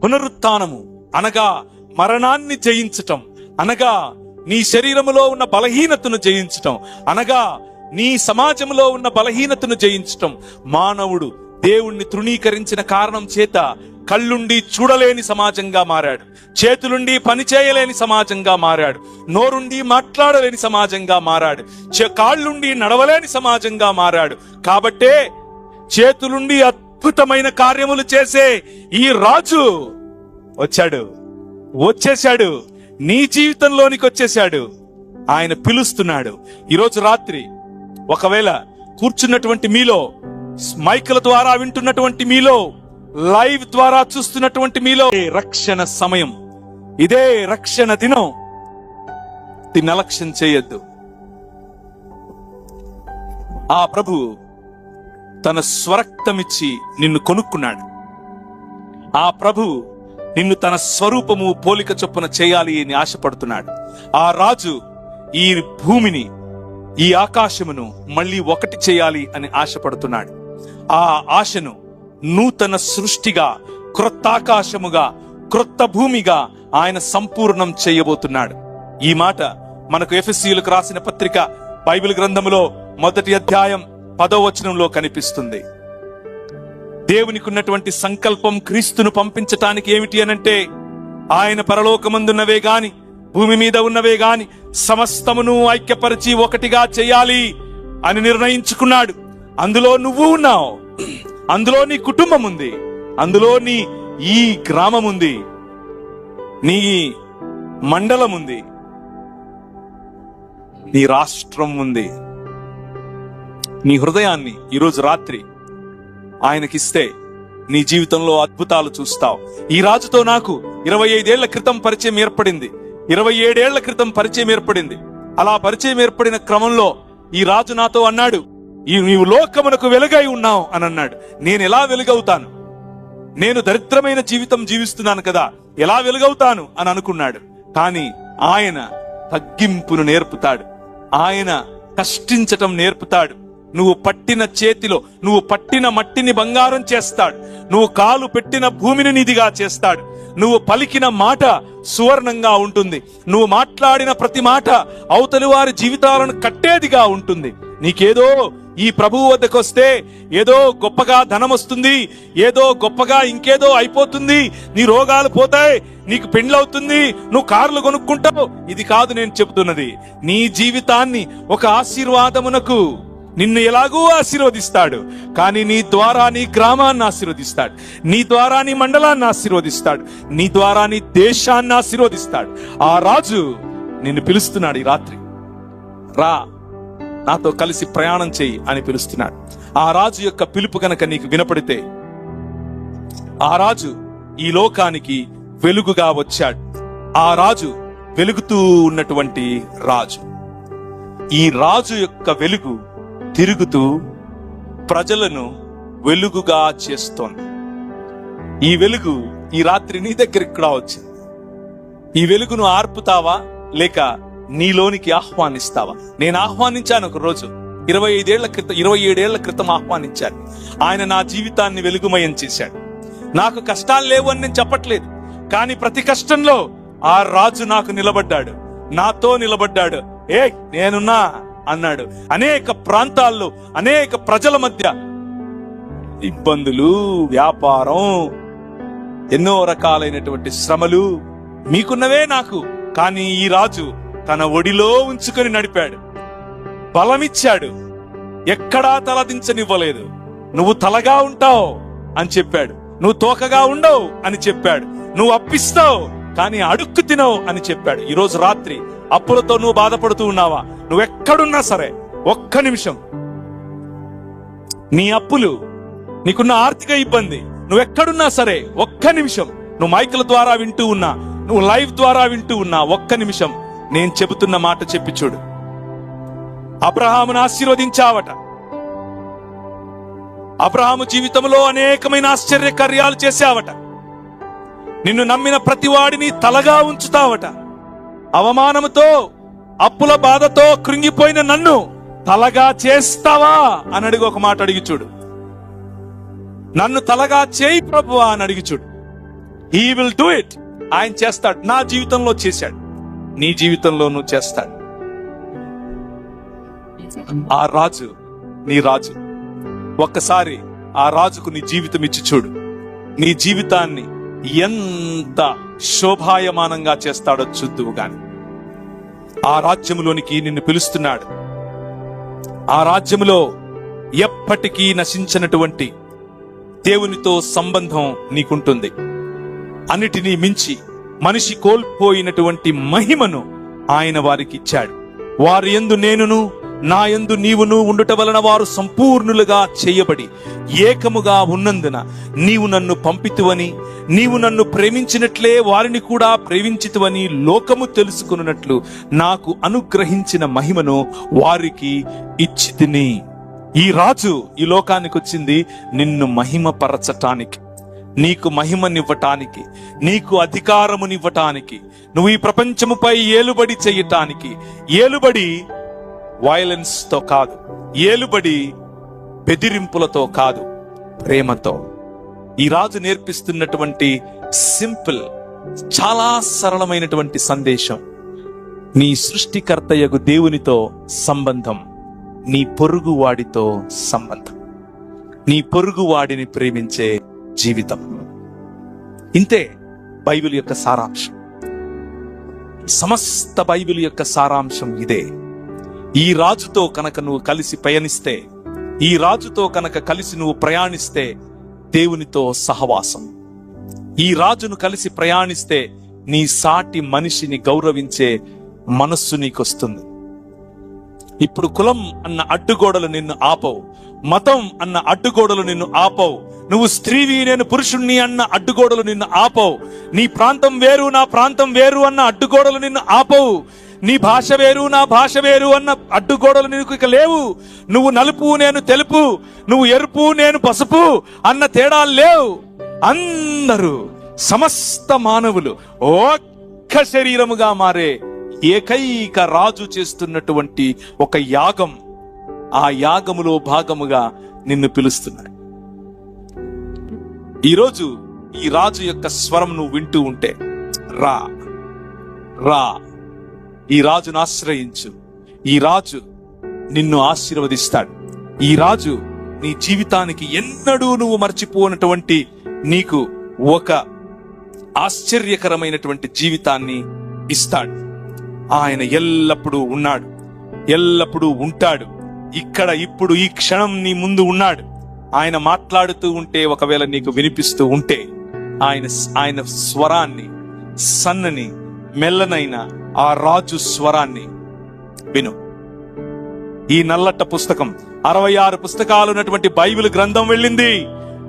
పునరుత్థానము అనగా మరణాన్ని జయించటం, అనగా నీ శరీరములో ఉన్న బలహీనతను జయించటం, అనగా నీ సమాజంలో ఉన్న బలహీనతను జయించటం. మానవుడు దేవుణ్ణి తృణీకరించిన కారణం చేత కళ్ళుండి చూడలేని సమాజంగా మారాడు, చేతులుండి పని చేయలేని సమాజంగా మారాడు, నోరుండి మాట్లాడలేని సమాజంగా మారాడు, కాళ్ళుండి నడవలేని సమాజంగా మారాడు. కాబట్టే చేతులుండి అద్భుతమైన కార్యములు చేసే ఈ రాజు వచ్చేశాడు, నీ జీవితంలోనికి వచ్చేశాడు. ఆయన పిలుస్తున్నాడు. ఈరోజు రాత్రి ఒకవేళ కూర్చున్నటువంటి మీలో, మైకుల ద్వారా వింటున్నటువంటి మీలో, లైవ్ ద్వారా చూస్తున్నటువంటి మీలో, రక్షణ సమయం, ఇదే రక్షణ దినం. దీన్ని అలక్ష్యం చేయొద్దు. ఆ ప్రభు తన స్వరక్తమిచ్చి నిన్ను కొనుక్కున్నాడు. ఆ ప్రభు నిన్ను తన స్వరూపము పోలిక చొప్పున చేయాలి అని ఆశపడుతున్నాడు. ఆ రాజు ఈ భూమిని, ఈ ఆకాశమును మళ్ళీ ఒకటి చేయాలి అని ఆశపడుతున్నాడు. ఆ ఆశను నూతన సృష్టిగా, క్రొత్త ఆకాశముగా, క్రొత్త భూమిగా ఆయన సంపూర్ణం చేయబోతున్నాడు. ఈ మాట మనకు ఎఫెసీయులకు రాసిన పత్రిక బైబిల్ గ్రంథములో 1వ అధ్యాయం 10వ వచనంలో కనిపిస్తుంది. దేవునికి ఉన్నటువంటి సంకల్పం క్రీస్తును పంపించటానికి ఏమిటి అనంటే, ఆయన పరలోకమందున్నవే గాని భూమి మీద ఉన్నవే గాని సమస్తమును ఐక్యపరిచి ఒకటిగా చేయాలి అని నిర్ణయించుకున్నాడు. అందులో నువ్వు ఉన్నావు, అందులో నీ కుటుంబం ఉంది, అందులో నీ ఈ గ్రామం ఉంది, నీ మండలం ఉంది, నీ రాష్ట్రం ఉంది. నీ హృదయాన్ని ఈరోజు రాత్రి ఆయనకిస్తే నీ జీవితంలో అద్భుతాలు చూస్తావు. ఈ రాజుతో నాకు 25 ఏళ్ల క్రితం పరిచయం ఏర్పడింది, 27 ఏళ్ల క్రితం పరిచయం ఏర్పడింది. అలా పరిచయం ఏర్పడిన క్రమంలో ఈ రాజు నాతో అన్నాడు, నీవు లోకమునకు వెలుగై ఉన్నావు అని అన్నాడు. నేను ఎలా వెలుగవుతాను? నేను దరిద్రమైన జీవితం జీవిస్తున్నాను కదా, ఎలా వెలుగవుతాను అని అనుకున్నాడు. కానీ ఆయన తగ్గింపును నేర్పుతాడు, ఆయన కష్టించటం నేర్పుతాడు. నువ్వు పట్టిన చేతిలో, నువ్వు పట్టిన మట్టిని బంగారం చేస్తాడు, నువ్వు కాలు పెట్టిన భూమిని నిధిగా చేస్తాడు, నువ్వు పలికిన మాట సువర్ణంగా ఉంటుంది, నువ్వు మాట్లాడిన ప్రతి మాట అవతలి వారి జీవితాలను కట్టేదిగా ఉంటుంది. నీకేదో ఈ ప్రభువు వద్దకు వస్తే ఏదో గొప్పగా ధనం వస్తుంది, ఏదో గొప్పగా ఇంకేదో అయిపోతుంది, నీ రోగాలు పోతాయి, నీకు పెండ్లవుతుంది, నువ్వు కార్లు కొనుక్కుంటావు. ఇది కాదు నేను చెబుతున్నది. నీ జీవితాన్ని ఒక ఆశీర్వాదమునకు, నిన్ను ఎలాగూ ఆశీర్వదిస్తాడు, కానీ నీ ద్వారా నీ గ్రామాన్ని ఆశీర్వదిస్తాడు, నీ ద్వారా నీ మండలాన్ని ఆశీర్వదిస్తాడు, నీ ద్వారా నీ దేశాన్ని ఆశీర్వదిస్తాడు. ఆ రాజు నిన్ను పిలుస్తున్నాడు. ఈ రాత్రి రా, నాతో కలిసి ప్రయాణం చెయ్యి అని పిలుస్తున్నాడు. ఆ రాజు యొక్క పిలుపు గనక నీకు వినపడితే, ఆ రాజు ఈ లోకానికి వెలుగుగా వచ్చాడు. ఆ రాజు వెలుగుతూ ఉన్నటువంటి రాజు. ఈ రాజు యొక్క వెలుగు తిరుగుతూ ప్రజలను వెలుగుగా చేస్తోంది. ఈ వెలుగు ఈ రాత్రి నీ దగ్గరికి కూడా వచ్చింది. ఈ వెలుగును ఆర్పుతావా లేక నీలోనికి ఆహ్వానిస్తావా? నేను ఆహ్వానించాను ఒక రోజు, 27 ఏళ్ల క్రితం ఆహ్వానించాను. ఆయన నా జీవితాన్ని వెలుగుమయం చేశాడు. నాకు కష్టాలు లేవు అని నేను చెప్పట్లేదు, కానీ ప్రతి కష్టంలో ఆ రాజు నాకు నిలబడ్డాడు, నాతో నిలబడ్డాడు. నేనున్నా అన్నాడు. అనేక ప్రాంతాల్లో అనేక ప్రజల మధ్య ఇబ్బందులు, వ్యాపారం, ఎన్నో రకాలైనటువంటి శ్రమలు మీకున్నవే నాకు, కానీ ఈ రాజు తన ఒడిలో ఉంచుకొని నడిపాడు, బలమిచ్చాడు, ఎక్కడా తలదించనివ్వలేదు. నువ్వు తలగా ఉంటావు అని చెప్పాడు, నువ్వు తోకగా ఉండవు అని చెప్పాడు, నువ్వు అప్పిస్తావు కానీ అడుక్కు తినవు అని చెప్పాడు. ఈరోజు రాత్రి అప్పులతో నువ్వు బాధపడుతూ ఉన్నావా? నువ్వెక్కడున్నా సరే ఒక్క నిమిషం, నీ అప్పులు, నీకున్న ఆర్థిక ఇబ్బంది, నువ్వెక్కడున్నా సరే ఒక్క నిమిషం, నువ్వు మైకుల ద్వారా వింటూ ఉన్నా, నువ్వు లైవ్ ద్వారా వింటూ ఉన్నా, ఒక్క నిమిషం నేను చెబుతున్న మాట చెప్పి చూడు. అబ్రహామును ఆశీర్వదించావట. అబ్రహాము జీవితంలో అనేకమైన ఆశ్చర్య కార్యాలు చేశావట. నిన్ను నమ్మిన ప్రతి వాడిని తలగా ఉంచుతావట. అవమానముతో, అప్పుల బాధతో కృంగిపోయిన నన్ను తలగా చేస్తావా అని అడిగి ఒక మాట అడిగి చూడు. నన్ను తలగా చేయి ప్రభువా అని అడిగి చూడు. He will do it. ఆయన చేస్తాడు. నా జీవితంలో చేశాడు, నీ జీవితంలోనూ చేస్తాడు. ఆ రాజు నీ రాజు. ఒక్కసారి ఆ రాజుకు నీ జీవితం ఇచ్చి చూడు. నీ జీవితాన్ని ఎంత శోభాయమానంగా చేస్తాడో చూద్దువు గాని. ఆ రాజ్యములోనికి నిన్ను పిలుస్తున్నాడు. ఆ రాజ్యములో ఎప్పటికీ నశించినటువంటి దేవునితో సంబంధం నీకుంటుంది. అన్నిటినీ మించి మనిషి కోల్పోయినటువంటి మహిమను ఆయన వారికి ఇచ్చాడు. వారి యందు నేనును నా యందు నీవును ఉండుట వలన వారు సంపూర్ణులుగా చేయబడి ఏకముగా ఉన్నందున నీవు నన్ను పంపితువని, నీవు నన్ను ప్రేమించినట్లే వారిని కూడా ప్రేమించితువని లోకము తెలుసుకున్నట్లు నాకు అనుగ్రహించిన మహిమను వారికి ఇచ్చితిని. ఈ రాజు ఈ లోకానికి వచ్చింది నిన్ను మహిమపరచటానికి, నీకు మహిమనివ్వటానికి, నీకు అధికారమునివ్వటానికి, నువ్వు ఈ ప్రపంచముపై ఏలుబడి చేయటానికి. ఏలుబడి వైలెన్స్ తో కాదు, ఏలుబడి బెదిరింపులతో కాదు, ప్రేమతో. ఈ రాజు నేర్పిస్తున్నటువంటి సింపుల్, చాలా సరళమైనటువంటి సందేశం, నీ సృష్టికర్తయగు దేవునితో సంబంధం, నీ పొరుగు వాడితో సంబంధం, నీ పొరుగు వాడిని ప్రేమించే జీవితం. ఇంతే బైబిల్ యొక్క సారాంశం. సమస్త బైబిల్ యొక్క సారాంశం ఇదే. ఈ రాజుతో కనుక నువ్వు కలిసి పయనిస్తే, ఈ రాజుతో కనుక కలిసి నువ్వు ప్రయాణిస్తే దేవునితో సహవాసం. ఈ రాజును కలిసి ప్రయాణిస్తే నీ సాటి మనిషిని గౌరవించే మనస్సు నీకొస్తుంది. ఇప్పుడు కులం అన్న అడ్డుగోడలు నిన్ను ఆపవు, మతం అన్న అడ్డుగోడలు నిన్ను ఆపవు, నువ్వు స్త్రీవి నేను పురుషుణ్ణి అన్న అడ్డుగోడలు నిన్ను ఆపవు, నీ ప్రాంతం వేరు నా ప్రాంతం వేరు అన్న అడ్డుగోడలు నిన్ను ఆపవు, నీ భాష వేరు నా భాష వేరు అన్న అడ్డుగోడలు నీకు ఇక లేవు. నువ్వు నలుపు నేను తెలుపు, నువ్వు ఎరుపు నేను పసుపు అన్న తేడాలు లేవు. అందరూ సమస్త మానవులు ఒక్క శరీరముగా మారే ఏకైక రాజు చేస్తున్నటువంటి ఒక యాగం. ఆ యాగములో భాగముగా నిన్ను పిలుస్తున్నాడు. ఈరోజు ఈ రాజు యొక్క స్వరం నువ్వు వింటూ ఉంటే, రా రా, ఈ రాజును ఆశ్రయించు. ఈ రాజు నిన్ను ఆశీర్వదిస్తాడు. ఈ రాజు నీ జీవితానికి ఎన్నడూ నువ్వు మర్చిపోనటువంటి నీకు ఒక ఆశ్చర్యకరమైనటువంటి జీవితాన్ని ఇస్తాడు. ఆయన ఎల్లప్పుడూ ఉన్నాడు, ఎల్లప్పుడూ ఉంటాడు. ఇక్కడ ఇప్పుడు ఈ క్షణం నీ ముందు ఉన్నాడు. ఆయన మాట్లాడుతూ ఉంటే, ఒకవేళ నీకు వినిపిస్తూ ఉంటే, ఆయన స్వరాన్ని, సన్నని మెల్లనైన ఆ రాజు స్వరాన్ని విను. ఈ నల్లట్ట పుస్తకం 66 పుస్తకాలు ఉన్నటువంటి బైబిల్ గ్రంథం వెళ్ళింది.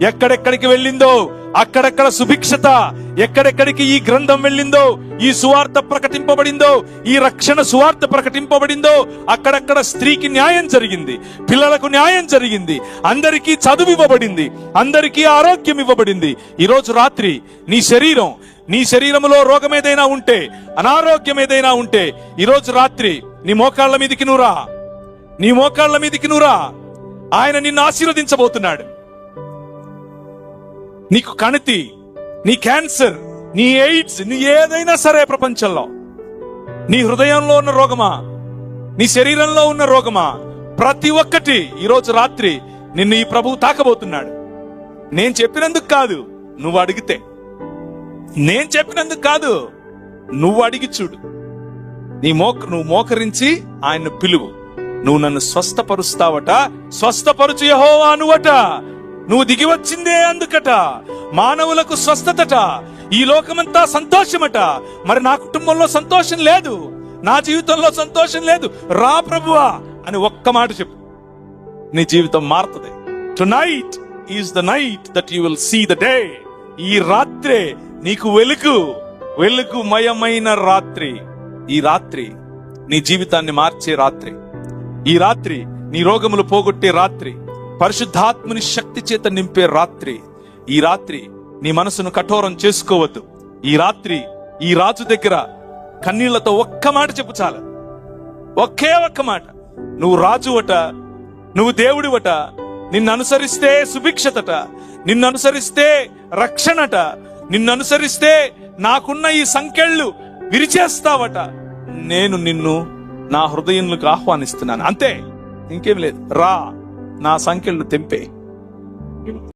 ఎక్కడెక్కడికి వెళ్ళిందో అక్కడెక్కడ సుభిక్షత, ఎక్కడెక్కడికి ఈ గ్రంథం వెళ్ళిందో, ఈ సువార్త ప్రకటింపబడిందో, ఈ రక్షణ సువార్త ప్రకటింపబడిందో అక్కడక్కడ స్త్రీకి న్యాయం జరిగింది, పిల్లలకు న్యాయం జరిగింది, అందరికీ చదువు ఇవ్వబడింది, అందరికీ ఆరోగ్యం ఇవ్వబడింది. ఈరోజు రాత్రి నీ శరీరములో రోగం ఏదైనా ఉంటే, అనారోగ్యం ఏదైనా ఉంటే, ఈరోజు రాత్రి నీ మోకాళ్ళ మీదికి నువ్వురా, నీ మోకాళ్ళ మీదికి నువ్వురా. ఆయన నిన్ను ఆశీర్వదించబోతున్నాడు. నీకు కణితి, నీ క్యాన్సర్, నీ ఎయిడ్స్, నీ ఏదైనా సరే ప్రపంచంలో, నీ హృదయంలో ఉన్న రోగమా, నీ శరీరంలో ఉన్న రోగమా, ప్రతి ఒక్కటి ఈరోజు రాత్రి నిన్ను ఈ ప్రభువు తాకబోతున్నాడు. నేను చెప్పినందుకు కాదు, నువ్వు అడిగితే. నేను చెప్పినందుకు కాదు, నువ్వు అడిగి చూడు. నువ్వు మోకరించి ఆయన్ను పిలువు. నువ్వు నన్ను స్వస్థపరుస్తావట, స్వస్థపరుచు యెహోవా అనువట. నువ్వు దిగి వచ్చిందే అందుకట. మానవులకు స్వస్థతట, ఈ లోకమంతా సంతోషమట. మరి నా కుటుంబంలో సంతోషం లేదు, నా జీవితంలో సంతోషం లేదు, రా ప్రభువా అని ఒక్క మాట చెప్పు, నీ జీవితం మారుతుంది. Tonight is the night that you will see the day. ఈ రాత్రే నీకు వెలుగుమయమైన రాత్రి. ఈ రాత్రి నీ జీవితాన్ని మార్చే రాత్రి. ఈ రాత్రి నీ రోగములు పోగొట్టే రాత్రి, పరిశుద్ధాత్మని శక్తి చేత నింపే రాత్రి. ఈ రాత్రి నీ మనసును కఠోరం చేసుకోవద్దు. ఈ రాత్రి ఈ రాజు దగ్గర కన్నీళ్లతో ఒక్క మాట చెప్పు చాలు, ఒకే ఒక్క మాట. నువ్వు రాజువట, నువ్వు దేవుడివట, నిన్ను అనుసరిస్తే సుభిక్షతట, నిన్ను అనుసరిస్తే రక్షణట, నిన్ను అనుసరిస్తే నాకున్న ఈ సంకెళ్ళు విరిచేస్తావట. నేను నిన్ను నా హృదయంలోకి ఆహ్వానిస్తున్నాను, అంతే, ఇంకేం లేదు. రా, నా సంకెళ్ళు తెంపే.